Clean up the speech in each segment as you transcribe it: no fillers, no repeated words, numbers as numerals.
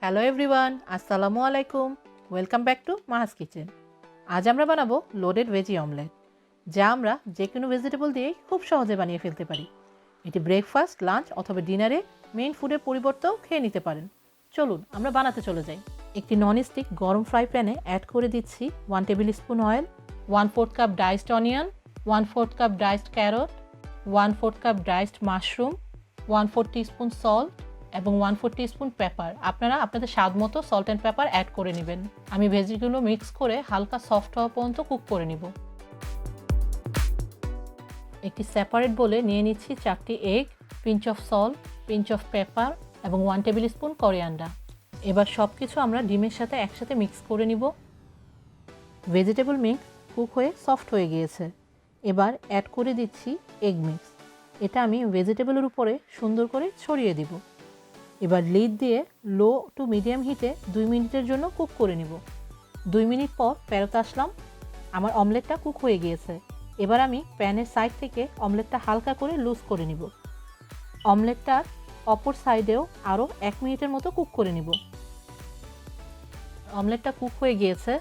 Hello everyone, আসসালামু আলাইকুম। Welcome back to Maha's kitchen. আজ আমরা বানাবো লোডেড ভেজি অমলেট, যা আমরা যে কোনো ভেজিটেবল দিয়েই খুব সহজে বানিয়ে ফেলতে পারি। এটি ব্রেকফাস্ট, লাঞ্চ অথবা ডিনারে মেইন ফুডের পরিবর্তেও খেয়ে নিতে পারেন। চলুন আমরা বানাতে চলে যাই। একটি ননস্টিক গরম ফ্রাই প্যানে অ্যাড করে দিচ্ছি 1 table spoon oil, 1/4 cup diced onion, 1/4 cup diced carrot, 1/4 cup diced mushroom, 1/4 teaspoon salt এবং 1/4 টিস্পুন পেপার। আপনারা আপনাদের স্বাদ মতো সল্ট অ্যান্ড পেপার অ্যাড করে নেবেন। আমি ভেজিগুলো মিক্স করে হালকা সফট হওয়া পর্যন্ত কুক করে নিব। একটি সেপারেট বলে নিয়ে নিচ্ছি 4টি egg, pinch of salt, pinch of paper এবং 1 টেবিল স্পুন করিয়ান্ডার। এবার সব কিছু আমরা ডিমের সাথে একসাথে মিক্স করে নিব। ভেজিটেবল মিক্স কুক হয়ে সফট হয়ে গিয়েছে। এবার অ্যাড করে দিচ্ছি এগ মিক্স। এটা আমি ভেজিটেবলের উপরে সুন্দর করে ছড়িয়ে দিব। এবার লিড দিয়ে লো টু মিডিয়াম হিটে 2 মিনিটের জন্য কুক করে নিব। 2 মিনিট পর ফেরত আসলাম। আমার অমলেটটা কুক হয়ে গিয়েছে। এবার আমি প্যানের সাইড থেকে অমলেটটা হালকা করে লুজ করে নিব। অমলেটটার অপর সাইডেও আরও 1 মিনিটের মতো কুক করে নিব। অমলেটটা কুক হয়ে গিয়েছে।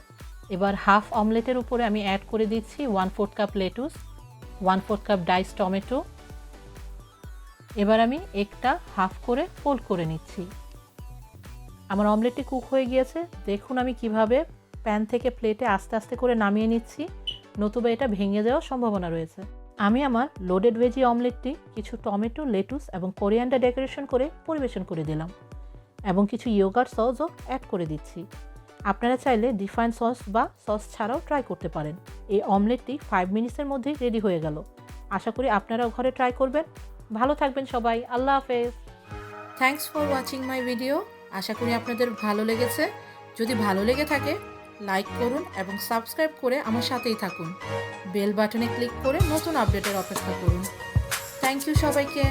এবার হাফ অমলেটের উপরে আমি অ্যাড করে দিচ্ছি 1/4 cup lettuce, 1/4 cup dice tomato. এবার আমি এগটা হাফ করে ফোল্ড করে নিচ্ছি। আমার অমলেটটি কুক হয়ে গিয়েছে। দেখুন আমি কিভাবে প্যান থেকে প্লেটে আস্তে আস্তে করে নামিয়ে নিচ্ছি, নতুবা এটা ভেঙে যাওয়ার সম্ভাবনা রয়েছে। আমি আমার লোডেড ভেজি অমলেটটি কিছু টমেটো, লেটুস এবং কোরিয়ান্ডার ডেকোরেশন করে পরিবেশন করে দিলাম এবং কিছু ইয়োগার্ট সসও অ্যাড করে দিচ্ছি। আপনারা চাইলে রিফাইন্ড সস বা সস ছাড়াও ট্রাই করতে পারেন। এই অমলেটটি 5 মিনিটসের মধ্যেই রেডি হয়ে গেল। আশা করি আপনারাও ঘরে ট্রাই করবেন। ভালো থাকবেন সবাই। আল্লাহ হাফেজ। Thanks for watching my video. আশা করি আপনাদের ভালো লেগেছে। যদি ভালো লেগে থাকে লাইক করুন এবং সাবস্ক্রাইব করে আমার সাথেই থাকুন। বেল বাটনে ক্লিক করে নতুন আপডেটের অপেক্ষা করুন। থ্যাংক ইউ সবাইকে।